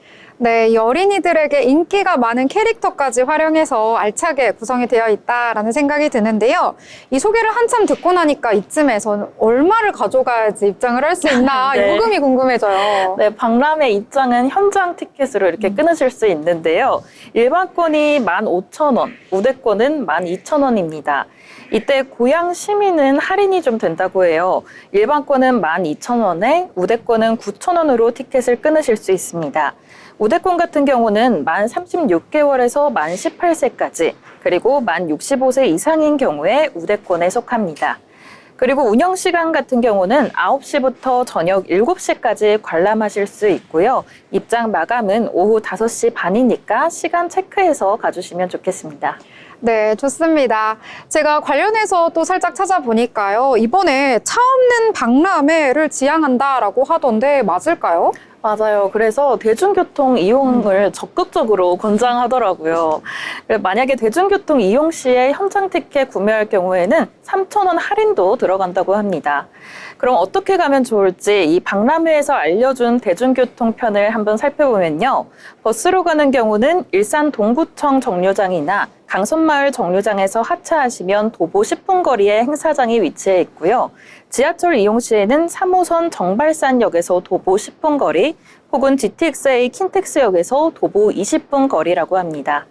네, 이 어린이들에게 인기가 많은 캐릭터까지 활용해서 알차게 구성이 되어 있다라는 생각이 드는데요. 이 소개를 한참 듣고 나니까 이쯤에서 얼마를 가져가야지 입장을 할 수 있나 네. 요금이 궁금해져요. 네, 박람회 입장은 현장 티켓으로 이렇게 끊으실 수 있는데요. 일반권이 15,000원, 우대권은 12,000원입니다. 이때 고양 시민은 할인이 좀 된다고 해요. 일반권은 12,000원에 우대권은 9,000원으로 티켓을 끊으실 수 있습니다. 우대권 같은 경우는 만 36개월에서 만 18세까지, 그리고 만 65세 이상인 경우에 우대권에 속합니다. 그리고 운영 시간 같은 경우는 9시부터 저녁 7시까지 관람하실 수 있고요. 입장 마감은 오후 5시 반이니까 시간 체크해서 가주시면 좋겠습니다. 네, 좋습니다. 제가 관련해서 또 살짝 찾아보니까요. 이번에 차 없는 박람회를 지향한다라고 하던데 맞을까요? 맞아요. 그래서 대중교통 이용을 적극적으로 권장하더라고요. 만약에 대중교통 이용 시에 현장 티켓 구매할 경우에는 3,000원 할인도 들어간다고 합니다. 그럼 어떻게 가면 좋을지 이 박람회에서 알려준 대중교통편을 한번 살펴보면요. 버스로 가는 경우는 일산 동구청 정류장이나 강선마을 정류장에서 하차하시면 도보 10분 거리에 행사장이 위치해 있고요. 지하철 이용 시에는 3호선 정발산역에서 도보 10분 거리, 혹은 GTX-A 킨텍스역에서 도보 20분 거리라고 합니다.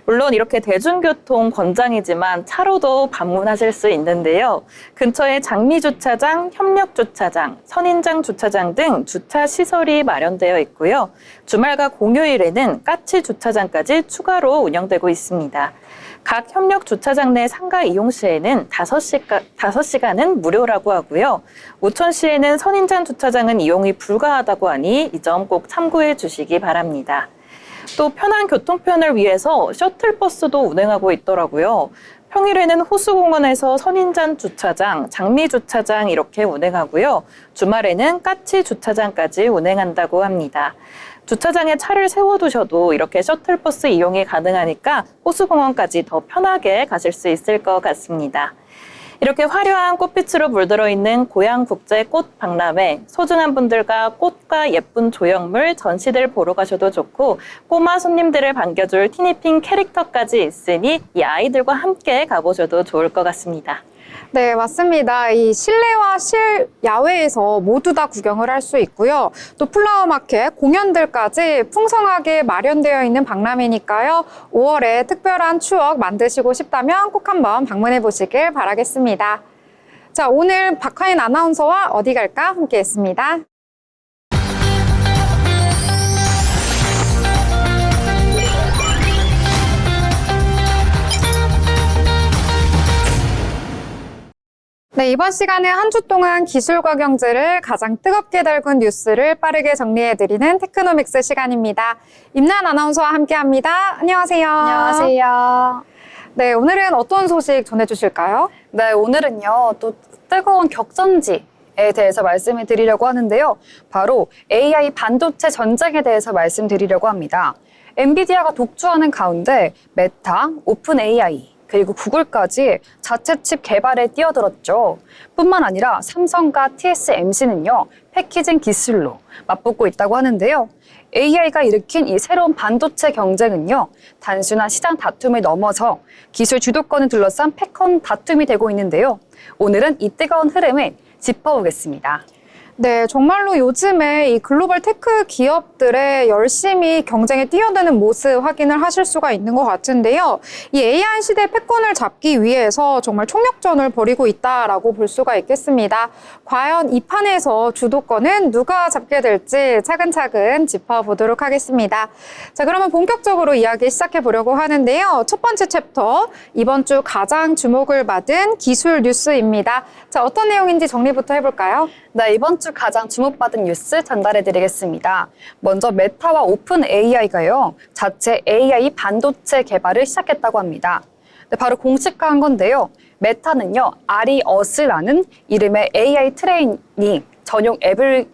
물론 이렇게 대중교통 권장이지만 차로도 방문하실 수 있는데요. 근처에 장미주차장, 협력주차장, 선인장 주차장 등 주차 시설이 마련되어 있고요. 주말과 공휴일에는 까치 주차장까지 추가로 운영되고 있습니다. 각 협력 주차장 내 상가 이용 시에는 5시간은 무료라고 하고요. 우천시에는 선인장 주차장은 이용이 불가하다고 하니 이 점 꼭 참고해 주시기 바랍니다. 또 편한 교통편을 위해서 셔틀버스도 운행하고 있더라고요. 평일에는 호수공원에서 선인장 주차장, 장미 주차장 이렇게 운행하고요. 주말에는 까치 주차장까지 운행한다고 합니다. 주차장에 차를 세워두셔도 이렇게 셔틀버스 이용이 가능하니까 호수공원까지 더 편하게 가실 수 있을 것 같습니다. 이렇게 화려한 꽃빛으로 물들어 있는 고양국제꽃박람회, 소중한 분들과 꽃과 예쁜 조형물, 전시들 보러 가셔도 좋고 꼬마 손님들을 반겨줄 티니핑 캐릭터까지 있으니 이 아이들과 함께 가보셔도 좋을 것 같습니다. 네, 맞습니다. 이 실내와 실야외에서 모두 다 구경을 할 수 있고요. 또 플라워 마켓, 공연들까지 풍성하게 마련되어 있는 박람회니까요. 5월에 특별한 추억 만드시고 싶다면 꼭 한번 방문해 보시길 바라겠습니다. 자, 오늘 박하인 아나운서와 어디 갈까 함께 했습니다. 네, 이번 시간에 한 주 동안 기술과 경제를 가장 뜨겁게 달군 뉴스를 빠르게 정리해드리는 테크노믹스 시간입니다. 임나은 아나운서와 함께합니다. 안녕하세요. 안녕하세요. 네, 오늘은 어떤 소식 전해주실까요? 네, 오늘은요, 또 뜨거운 격전지에 대해서 말씀을 드리려고 하는데요. 바로 AI 반도체 전쟁에 대해서 말씀드리려고 합니다. 엔비디아가 독주하는 가운데 메타, 오픈 AI, 그리고 구글까지 자체 칩 개발에 뛰어들었죠. 뿐만 아니라 삼성과 TSMC는요, 패키징 기술로 맞붙고 있다고 하는데요. AI가 일으킨 이 새로운 반도체 경쟁은요, 단순한 시장 다툼을 넘어서 기술 주도권을 둘러싼 패권 다툼이 되고 있는데요. 오늘은 이 뜨거운 흐름을 짚어보겠습니다. 네, 정말로 요즘에 이 글로벌 테크 기업들의 열심히 경쟁에 뛰어드는 모습 확인을 하실 수가 있는 것 같은데요. 이 AI 시대 패권을 잡기 위해서 정말 총력전을 벌이고 있다라고 볼 수가 있겠습니다. 과연 이 판에서 주도권은 누가 잡게 될지 차근차근 짚어보도록 하겠습니다. 자, 그러면 본격적으로 이야기 시작해 보려고 하는데요. 첫 번째 챕터, 이번 주 가장 주목을 받은 기술 뉴스입니다. 자, 어떤 내용인지 정리부터 해볼까요? 네, 이번 주 가장 주목받은 뉴스 전달해드리겠습니다. 먼저 메타와 오픈 AI가요, 자체 AI 반도체 개발을 시작했다고 합니다. 네, 바로 공식화한 건데요. 메타는요, 아리어스라는 이름의 AI 트레이닝 전용 앱을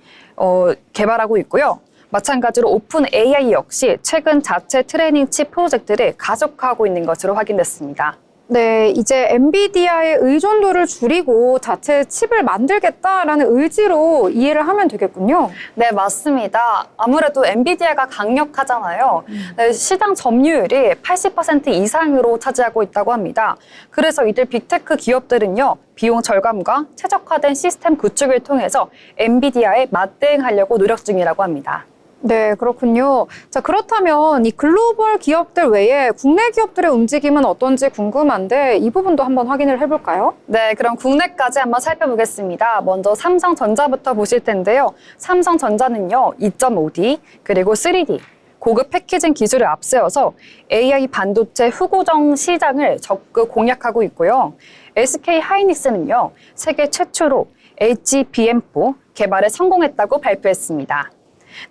개발하고 있고요. 마찬가지로 오픈 AI 역시 최근 자체 트레이닝 칩 프로젝트를 가속화하고 있는 것으로 확인됐습니다. 네, 이제 엔비디아의 의존도를 줄이고 자체 칩을 만들겠다라는 의지로 이해를 하면 되겠군요. 네, 맞습니다. 아무래도 엔비디아가 강력하잖아요. 네, 시장 점유율이 80% 이상으로 차지하고 있다고 합니다. 그래서 이들 빅테크 기업들은요, 비용 절감과 최적화된 시스템 구축을 통해서 엔비디아에 맞대응하려고 노력 중이라고 합니다. 네, 그렇군요. 자, 그렇다면 이 글로벌 기업들 외에 국내 기업들의 움직임은 어떤지 궁금한데 이 부분도 한번 확인을 해볼까요? 네, 그럼 국내까지 한번 살펴보겠습니다. 먼저 삼성전자부터 보실 텐데요. 삼성전자는요, 2.5D, 그리고 3D, 고급 패키징 기술을 앞세워서 AI 반도체 후고정 시장을 적극 공략하고 있고요. SK 하이닉스는요, 세계 최초로 HBM4 개발에 성공했다고 발표했습니다.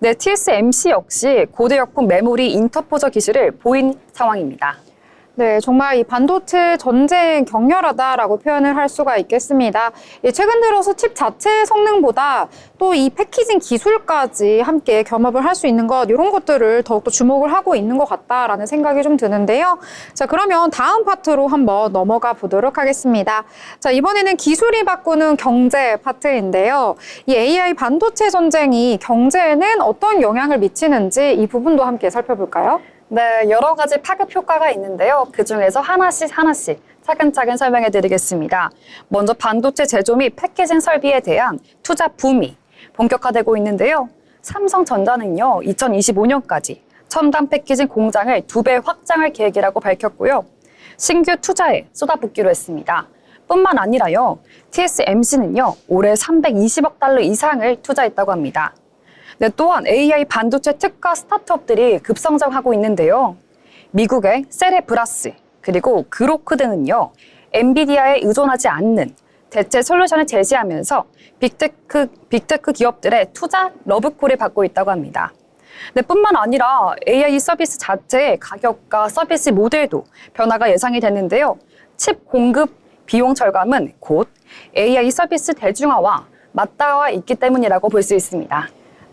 네, TSMC 역시 고대역폭 메모리 인터포저 기술을 보인 상황입니다. 네, 정말 이 반도체 전쟁 격렬하다라고 표현을 할 수가 있겠습니다. 최근 들어서 칩 자체의 성능보다 또 이 패키징 기술까지 함께 겸업을 할 수 있는 것, 이런 것들을 더욱더 주목을 하고 있는 것 같다라는 생각이 좀 드는데요. 자, 그러면 다음 파트로 한번 넘어가 보도록 하겠습니다. 자, 이번에는 기술이 바꾸는 경제 파트인데요. 이 AI 반도체 전쟁이 경제에는 어떤 영향을 미치는지 이 부분도 함께 살펴볼까요? 네, 여러 가지 파급 효과가 있는데요. 그중에서 하나씩 차근차근 설명해 드리겠습니다. 먼저 반도체 제조 및 패키징 설비에 대한 투자 붐이 본격화되고 있는데요. 삼성전자는요, 2025년까지 첨단 패키징 공장을 2배 확장할 계획이라고 밝혔고요. 신규 투자에 쏟아붓기로 했습니다. 뿐만 아니라요, TSMC는요, 올해 320억 달러 이상을 투자했다고 합니다. 네, 또한 AI 반도체 특화 스타트업들이 급성장하고 있는데요. 미국의 세레브라스 그리고 그로크 등은요, 엔비디아에 의존하지 않는 대체 솔루션을 제시하면서 빅테크 기업들의 투자 러브콜을 받고 있다고 합니다. 네, 뿐만 아니라 AI 서비스 자체의 가격과 서비스 모델도 변화가 예상이 됐는데요. 칩 공급 비용 절감은 곧 AI 서비스 대중화와 맞닿아 있기 때문이라고 볼 수 있습니다.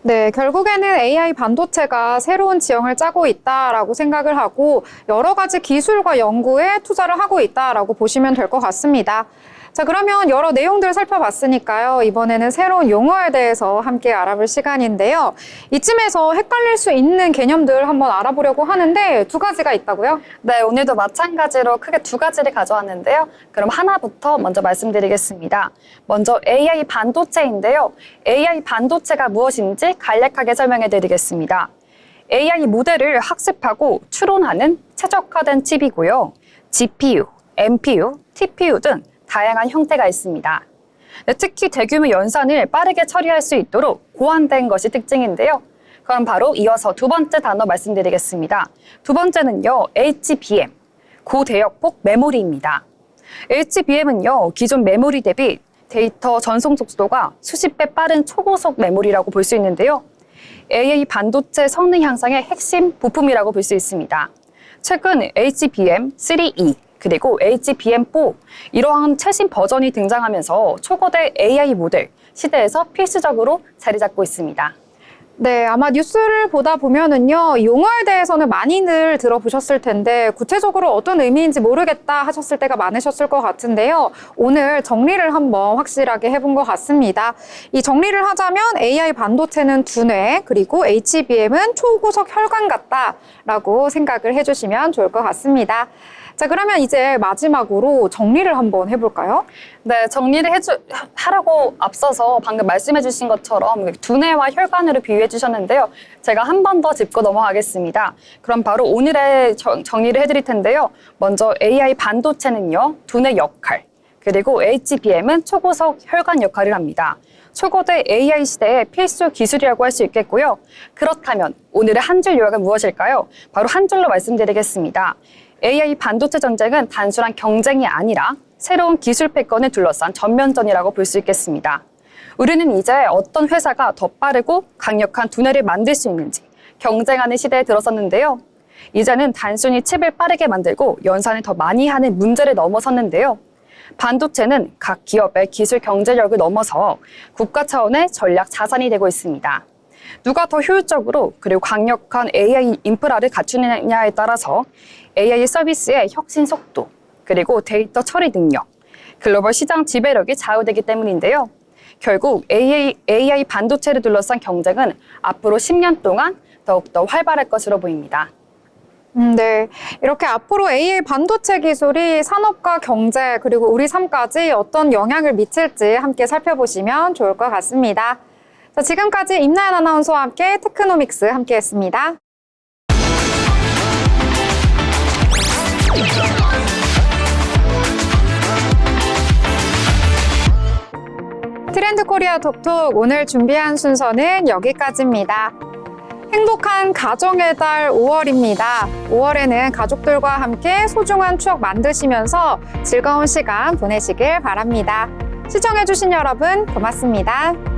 네, 결국에는 AI 반도체가 새로운 지형을 짜고 있다라고 생각을 하고 여러 가지 기술과 연구에 투자를 하고 있다라고 보시면 될 것 같습니다. 자, 그러면 여러 내용들을 살펴봤으니까요. 이번에는 새로운 용어에 대해서 함께 알아볼 시간인데요. 이쯤에서 헷갈릴 수 있는 개념들 한번 알아보려고 하는데 두 가지가 있다고요? 네, 오늘도 마찬가지로 크게 두 가지를 가져왔는데요. 그럼 하나부터 먼저 말씀드리겠습니다. 먼저 AI 반도체인데요. AI 반도체가 무엇인지 간략하게 설명해 드리겠습니다. AI 모델을 학습하고 추론하는 최적화된 칩이고요. GPU, NPU, TPU 등 다양한 형태가 있습니다. 네, 특히 대규모 연산을 빠르게 처리할 수 있도록 고안된 것이 특징인데요. 그럼 바로 이어서 두 번째 단어 말씀드리겠습니다. 두 번째는요, HBM, 고대역폭 메모리입니다. HBM은요, 기존 메모리 대비 데이터 전송 속도가 수십 배 빠른 초고속 메모리라고 볼 수 있는데요. AI 반도체 성능 향상의 핵심 부품이라고 볼 수 있습니다. 최근 HBM3E 그리고 HBM4 이러한 최신 버전이 등장하면서 초거대 AI 모델 시대에서 필수적으로 자리 잡고 있습니다. 네, 아마 뉴스를 보다 보면은요, 용어에 대해서는 많이들 들어보셨을 텐데 구체적으로 어떤 의미인지 모르겠다 하셨을 때가 많으셨을 것 같은데요. 오늘 정리를 한번 확실하게 해본 것 같습니다. 이 정리를 하자면 AI 반도체는 두뇌, 그리고 HBM은 초고속 혈관 같다라고 생각을 해주시면 좋을 것 같습니다. 자, 그러면 이제 마지막으로 정리를 한번 해볼까요? 네, 정리를 하라고 앞서서 방금 말씀해 주신 것처럼 두뇌와 혈관으로 비유해 주셨는데요. 제가 한 번 더 짚고 넘어가겠습니다. 그럼 바로 오늘의 정리를 해드릴 텐데요. 먼저 AI 반도체는요, 두뇌 역할, 그리고 HBM은 초고속 혈관 역할을 합니다. 초거대 AI 시대의 필수 기술이라고 할 수 있겠고요. 그렇다면 오늘의 한 줄 요약은 무엇일까요? 바로 한 줄로 말씀드리겠습니다. AI 반도체 전쟁은 단순한 경쟁이 아니라 새로운 기술 패권을 둘러싼 전면전이라고 볼 수 있겠습니다. 우리는 이제 어떤 회사가 더 빠르고 강력한 두뇌를 만들 수 있는지 경쟁하는 시대에 들어섰는데요. 이제는 단순히 칩을 빠르게 만들고 연산을 더 많이 하는 문제를 넘어섰는데요. 반도체는 각 기업의 기술 경제력을 넘어서 국가 차원의 전략 자산이 되고 있습니다. 누가 더 효율적으로 그리고 강력한 AI 인프라를 갖추느냐에 따라서 AI 서비스의 혁신 속도, 그리고 데이터 처리 능력, 글로벌 시장 지배력이 좌우되기 때문인데요. 결국 AI 반도체를 둘러싼 경쟁은 앞으로 10년 동안 더욱더 활발할 것으로 보입니다. 네. 이렇게 앞으로 AI 반도체 기술이 산업과 경제 그리고 우리 삶까지 어떤 영향을 미칠지 함께 살펴보시면 좋을 것 같습니다. 자, 지금까지 임나연 아나운서와 함께 테크노믹스 함께했습니다. 트렌드 코리아 톡톡 오늘 준비한 순서는 여기까지입니다. 행복한 가정의 달 5월입니다. 5월에는 가족들과 함께 소중한 추억 만드시면서 즐거운 시간 보내시길 바랍니다. 시청해주신 여러분 고맙습니다.